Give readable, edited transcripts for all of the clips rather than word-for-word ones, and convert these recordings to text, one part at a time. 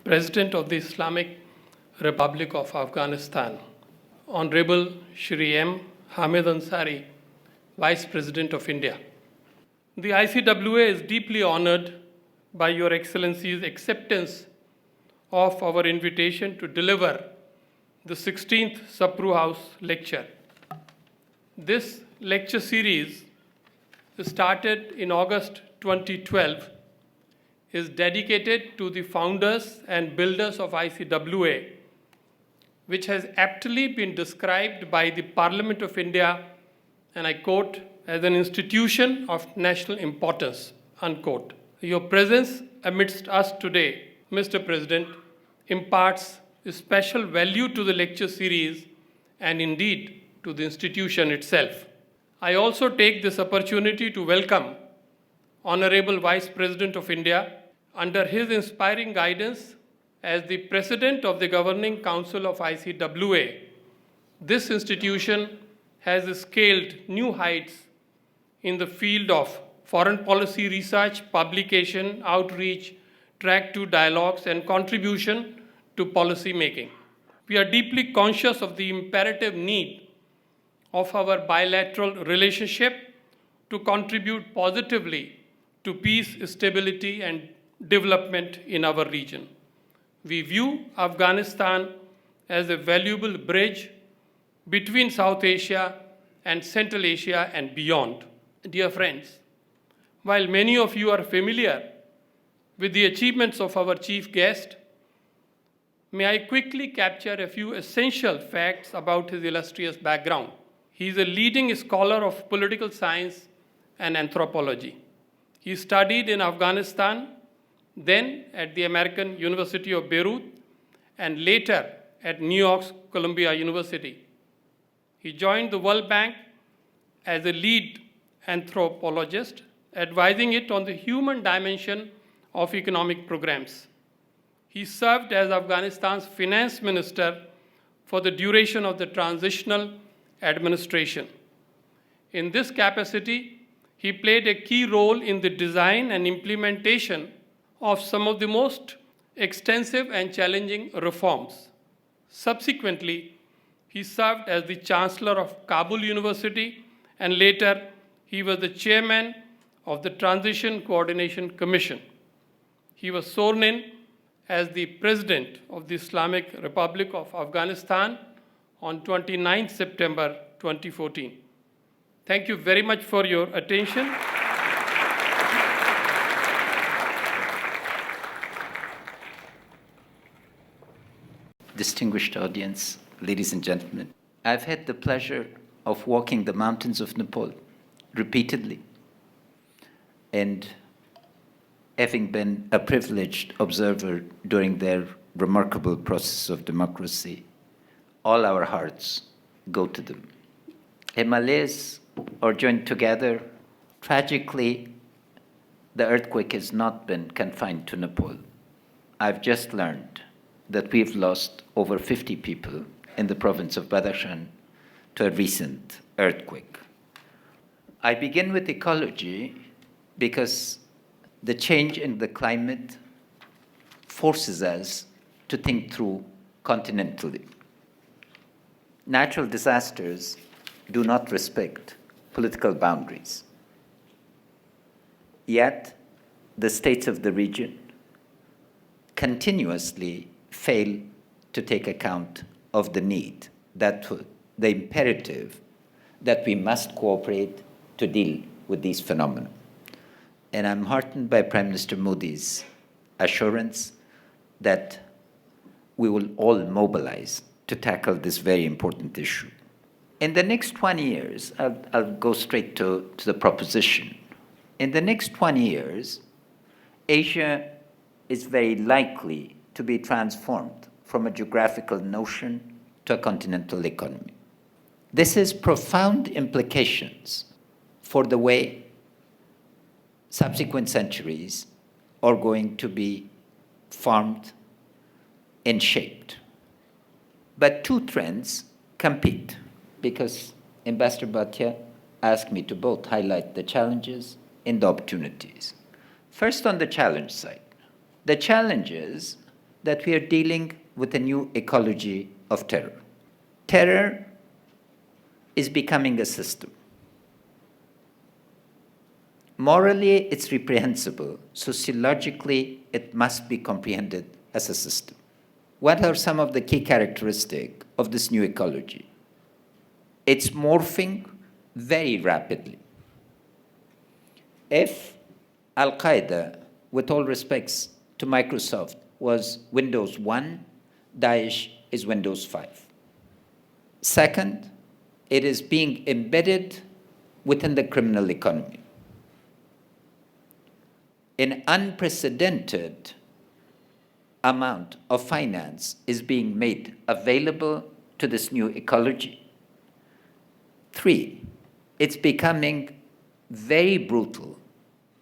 President of the Islamic Republic of Afghanistan, Honorable Shri M. Hamid Ansari, Vice President of India. The ICWA is deeply honored by Your Excellency's acceptance of our invitation to deliver the 16th Sapru House lecture. This lecture series, started in August 2012, is dedicated to the founders and builders of ICWA, which has aptly been described by the Parliament of India, and I quote, as an institution of national importance, unquote. Your presence amidst us today, Mr. President, imparts a special value to the lecture series and indeed to the institution itself. I also take this opportunity to welcome Honorable Vice President of India. Under his inspiring guidance as the President of the Governing Council of ICWA, this institution has scaled new heights in the field of foreign policy research, publication, outreach, track to dialogues, and contribution to policy making. We are deeply conscious of the imperative need of our bilateral relationship to contribute positively to peace, stability, and development in our region. We view Afghanistan as a valuable bridge between South Asia and Central Asia and beyond. Dear friends, while many of you are familiar with the achievements of our chief guest, may I quickly capture a few essential facts about his illustrious background. He is a leading scholar of political science and anthropology. He studied in Afghanistan, then at the American University of Beirut, and later at New York's Columbia University. He joined the World Bank as a lead anthropologist, advising it on the human dimension of economic programs. He served as Afghanistan's finance minister for the duration of the transitional administration. In this capacity, he played a key role in the design and implementation of some of the most extensive and challenging reforms. Subsequently, he served as the Chancellor of Kabul University, and later he was the chairman of the Transition Coordination Commission. He was sworn in as the President of the Islamic Republic of Afghanistan on 29 September 2014. Thank you very much for your attention. Distinguished audience, ladies and gentlemen, I've had the pleasure of walking the mountains of Nepal repeatedly, and having been a privileged observer during their remarkable process of democracy, all our hearts go to them. Himalayas are joined together. Tragically, the earthquake has not been confined to Nepal. I've just learned that we've lost over 50 people in the province of Badakhshan to a recent earthquake. I begin with ecology because the change in the climate forces us to think through continentally. Natural disasters do not respect political boundaries. Yet, the states of the region continuously fail to take account of the need, the imperative that we must cooperate to deal with these phenomena. And I'm heartened by Prime Minister Modi's assurance that we will all mobilize to tackle this very important issue. In the next 20 years, I'll go straight to the proposition. In the next 20 years, Asia is very likely to be transformed from a geographical notion to a continental economy. This has profound implications for the way subsequent centuries are going to be formed and shaped. But two trends compete, because Ambassador Bhatia asked me to both highlight the challenges and the opportunities. First, on the challenge side. The challenges that we are dealing with a new ecology of terror. Terror is becoming a system. Morally, it's reprehensible. Sociologically, it must be comprehended as a system. What are some of the key characteristics of this new ecology? It's morphing very rapidly. If Al-Qaeda, with all respects to Microsoft, was Windows 1, Daesh is Windows 5. Second, it is being embedded within the criminal economy. An unprecedented amount of finance is being made available to this new ecology. 3, it's becoming very brutal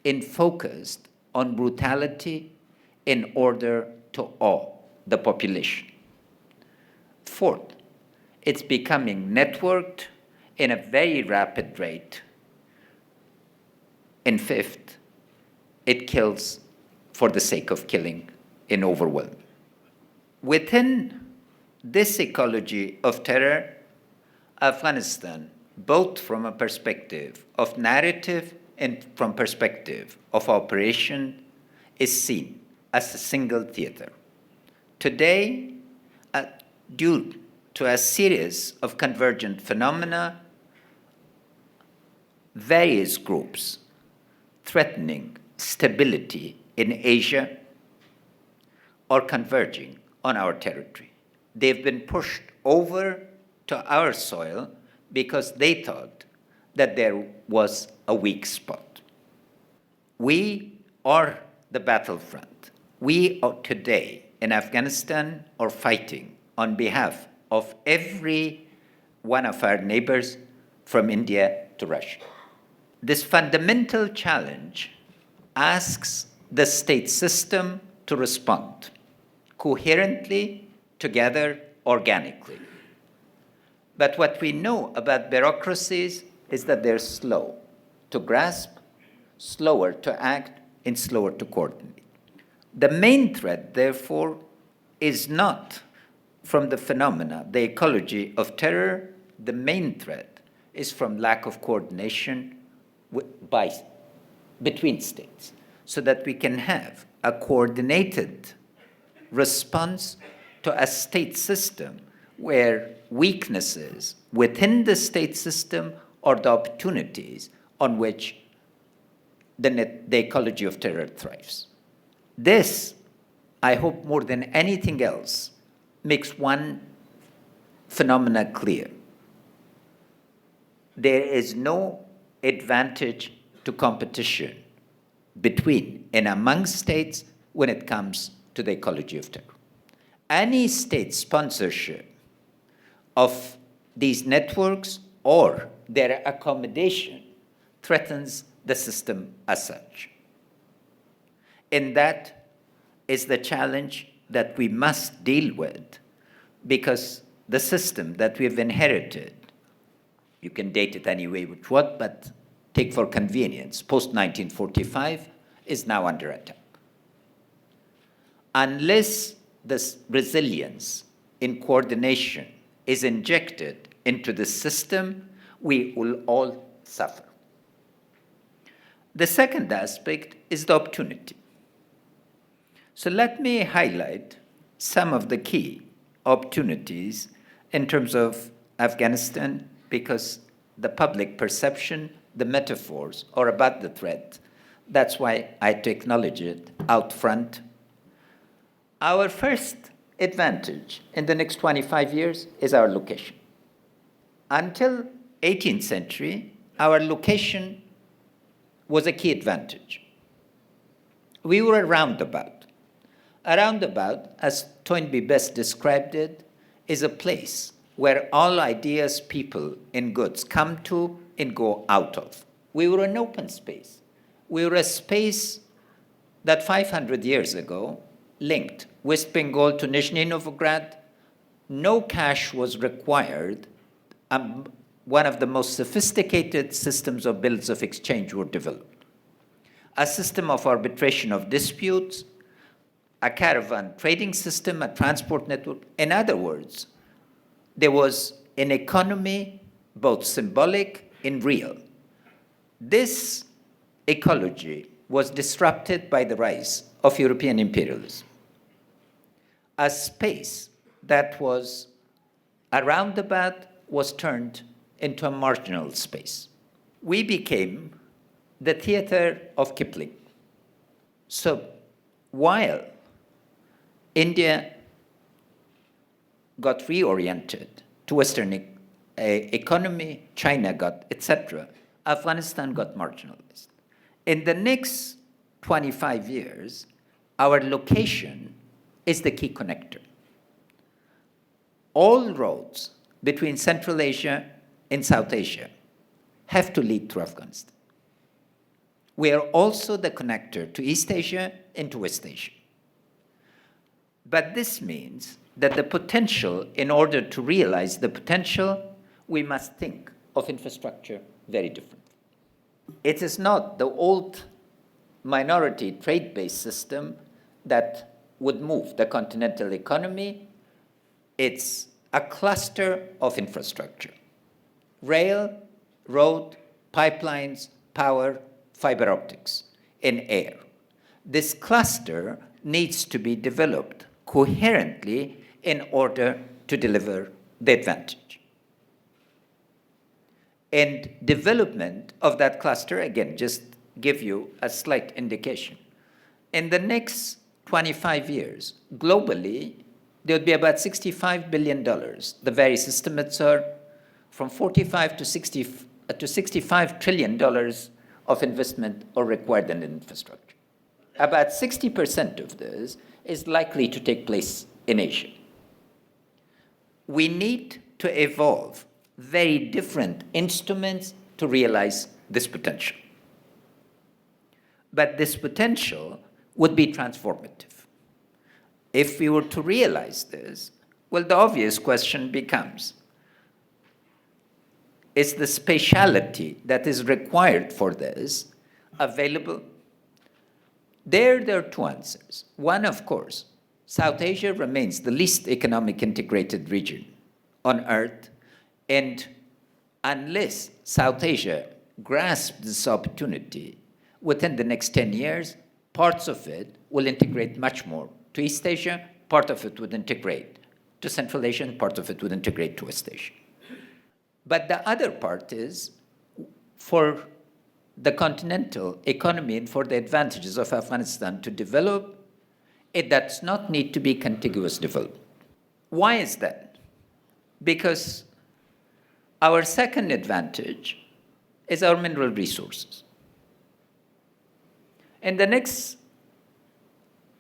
and focused on brutality in order to awe the population. 4th, it's becoming networked in a very rapid rate. And 5th, it kills for the sake of killing in overwhelm. Within this ecology of terror, Afghanistan, both from a perspective of narrative and from perspective of operation, is seen as a single theater. Today, due to a series of convergent phenomena, various groups threatening stability in Asia are converging on our territory. They've been pushed over to our soil because they thought that there was a weak spot. We are the battlefront. We are today in Afghanistan are fighting on behalf of every one of our neighbors from India to Russia. This fundamental challenge asks the state system to respond coherently, together, organically. But what we know about bureaucracies is that they're slow to grasp, slower to act, and slower to coordinate. The main threat, therefore, is not from the phenomena, the ecology of terror. The main threat is from lack of coordination between states, so that we can have a coordinated response to a state system where weaknesses within the state system are the opportunities on which the ecology of terror thrives. This, I hope more than anything else, makes one phenomena clear. There is no advantage to competition between and among states when it comes to the ecology of terror. Any state sponsorship of these networks or their accommodation threatens the system as such. And that is the challenge that we must deal with, because the system that we've inherited, you can date it any way with what, but take for convenience, post-1945 is now under attack. Unless this resilience in coordination is injected into the system, we will all suffer. The second aspect is the opportunity. So let me highlight some of the key opportunities in terms of Afghanistan, because the public perception, the metaphors are about the threat. That's why I had to acknowledge it out front. Our first advantage in the next 25 years is our location. Until 18th century, our location was a key advantage. We were a roundabout. A roundabout, as Toynbee best described it, is a place where all ideas, people, and goods come to and go out of. We were an open space. We were a space that 500 years ago linked West Bengal to Nizhny Novgorod. No cash was required. One of the most sophisticated systems of bills of exchange were developed. A system of arbitration of disputes, a caravan trading system, a transport network. In other words, there was an economy, both symbolic and real. This ecology was disrupted by the rise of European imperialism. A space that was a roundabout was turned into a marginal space. We became the theater of Kipling. So while India got reoriented to Western economy, China got, etc., Afghanistan got marginalized. In the next 25 years, our location is the key connector. All roads between Central Asia and South Asia have to lead through Afghanistan. We are also the connector to East Asia and to West Asia. But this means that the potential, in order to realize the potential, we must think of infrastructure very differently. It is not the old minority trade-based system that would move the continental economy. It's a cluster of infrastructure: rail, road, pipelines, power, fiber optics, and air. This cluster needs to be developed coherently in order to deliver the advantage. And development of that cluster, again, just give you a slight indication. In the next 25 years, globally, there would be about $65 billion. The various estimates are from 45 to 65 trillion dollars of investment are required in infrastructure. About 60% of this is likely to take place in Asia. We need to evolve very different instruments to realize this potential. But this potential would be transformative. If we were to realize this, well, the obvious question becomes, is the spatiality that is required for this available? There are two answers. One, of course, South Asia remains the least economic integrated region on Earth, and unless South Asia grasps this opportunity, within the next 10 years, parts of it will integrate much more to East Asia, part of it would integrate to Central Asia, and part of it would integrate to West Asia. But the other part is, for the continental economy and for the advantages of Afghanistan to develop, it does not need to be contiguous development. Why is that? Because our second advantage is our mineral resources. In the next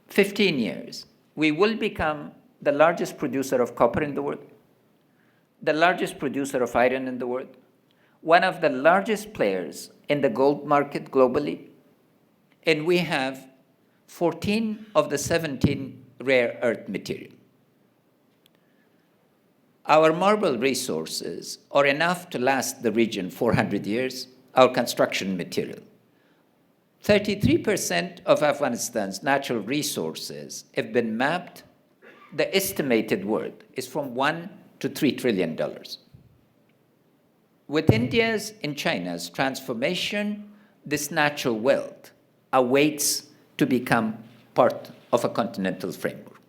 15 years, we will become the largest producer of copper in the world, the largest producer of iron in the world, one of the largest players in the gold market globally, and we have 14 of the 17 rare earth material. Our marble resources are enough to last the region 400 years, our construction material. 33% of Afghanistan's natural resources have been mapped. The estimated worth is from $1 to $3 trillion. With India's and China's transformation, this natural wealth awaits to become part of a continental framework.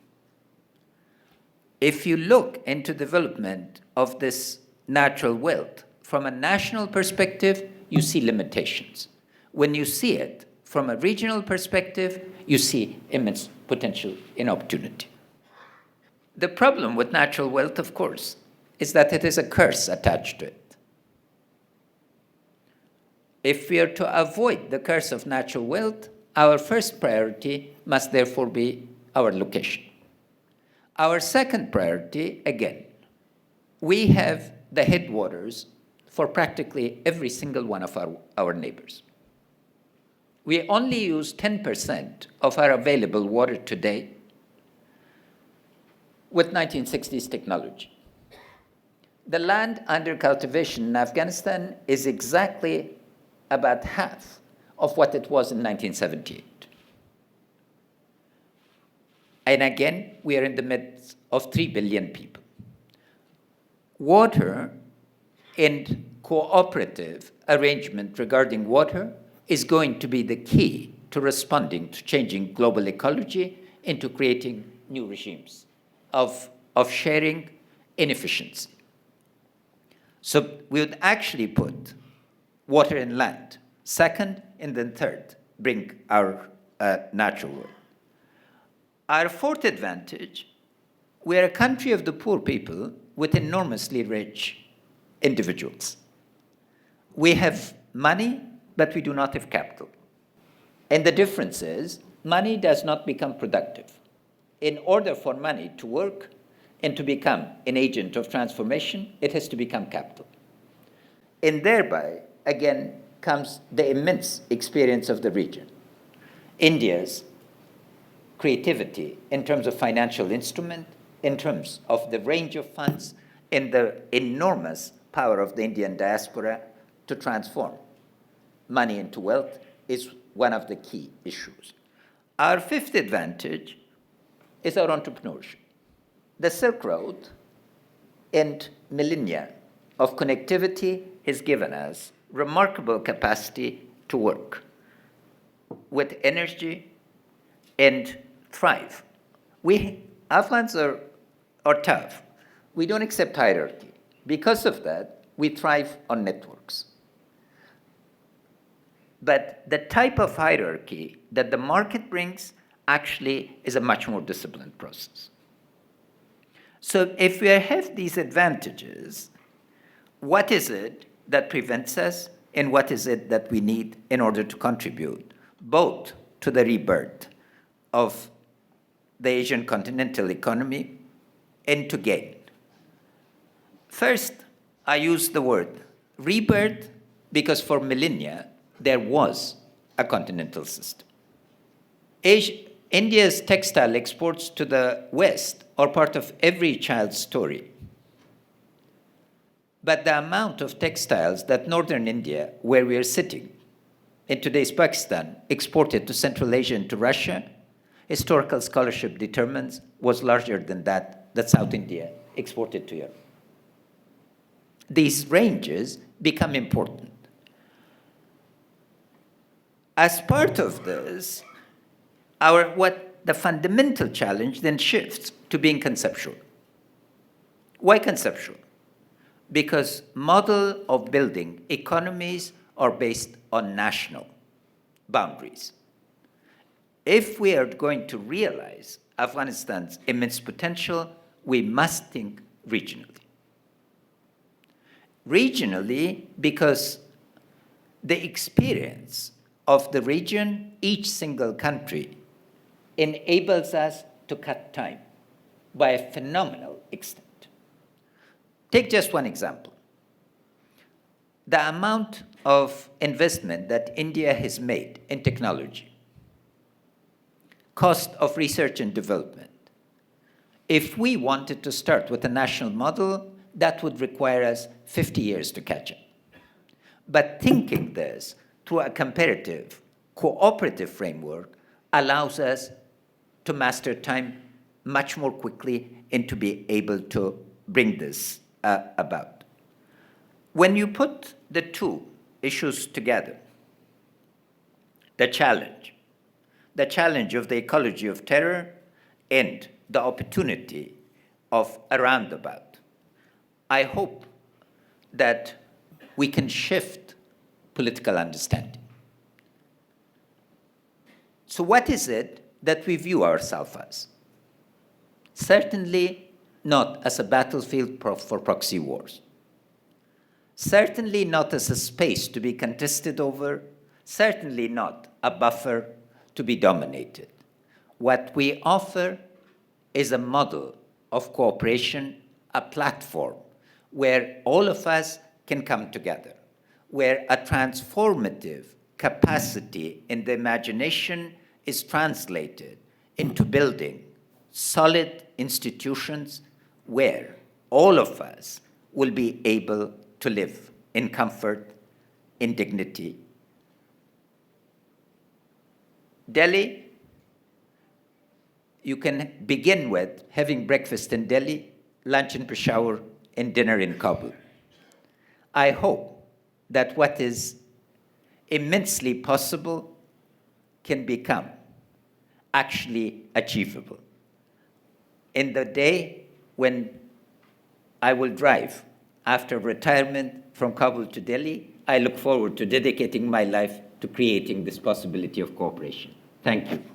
If you look into development of this natural wealth from a national perspective, you see limitations. When you see it from a regional perspective, you see immense potential and opportunity. The problem with natural wealth, of course, is that it is a curse attached to it. If we are to avoid the curse of natural wealth, our first priority must therefore be our location. Our second priority, again, we have the headwaters for practically every single one of our neighbors. We only use 10% of our available water today with 1960s technology. The land under cultivation in Afghanistan is exactly about half of what it was in 1978. And again, we are in the midst of 3 billion people. Water and cooperative arrangement regarding water is going to be the key to responding to changing global ecology and to creating new regimes of sharing inefficiency. So we would actually put water and land second, and then third, bring our natural world. Our fourth advantage, we are a country of the poor people with enormously rich individuals. We have money, but we do not have capital. And the difference is, money does not become productive. In order for money to work and to become an agent of transformation, it has to become capital. And thereby, again, comes the immense experience of the region. India's creativity in terms of financial instrument, in terms of the range of funds, and the enormous power of the Indian diaspora to transform money into wealth is one of the key issues. Our fifth advantage is our entrepreneurship. The Silk Road and millennia of connectivity has given us remarkable capacity to work with energy and thrive. Afghans are tough. We don't accept hierarchy. Because of that, we thrive on networks. But the type of hierarchy that the market brings actually is a much more disciplined process. So if we have these advantages, what is it that prevents us, and what is it that we need in order to contribute both to the rebirth of the Asian continental economy and to gain? First, I use the word rebirth because for millennia, there was a continental system. India's textile exports to the West are part of every child's story. But the amount of textiles that northern India, where we are sitting, in today's Pakistan, exported to Central Asia and to Russia, historical scholarship determines was larger than that South India exported to Europe. These ranges become important. As part of this, the fundamental challenge then shifts to being conceptual. Why conceptual? Because model of building economies are based on national boundaries. If we are going to realize Afghanistan's immense potential, we must think regionally. Regionally, because the experience of the region, each single country, enables us to cut time by a phenomenal extent. Take just one example. The amount of investment that India has made in technology, cost of research and development. If we wanted to start with a national model, that would require us 50 years to catch up. But thinking this through a comparative, cooperative framework allows us to master time much more quickly and to be able to bring this about. When you put the two issues together, the challenge of the ecology of terror and the opportunity of a roundabout, I hope that we can shift political understanding. So what is it that we view ourselves as? Certainly not as a battlefield for proxy wars. Certainly not as a space to be contested over. Certainly not a buffer to be dominated. What we offer is a model of cooperation, a platform where all of us can come together, where a transformative capacity in the imagination is translated into building solid institutions where all of us will be able to live in comfort, in dignity. Delhi you can begin with having breakfast in Delhi, lunch in Peshawar, and dinner in Kabul. I hope that what is immensely possible can become actually achievable. In the day when I will drive after retirement from Kabul to Delhi, I look forward to dedicating my life to creating this possibility of cooperation. Thank you.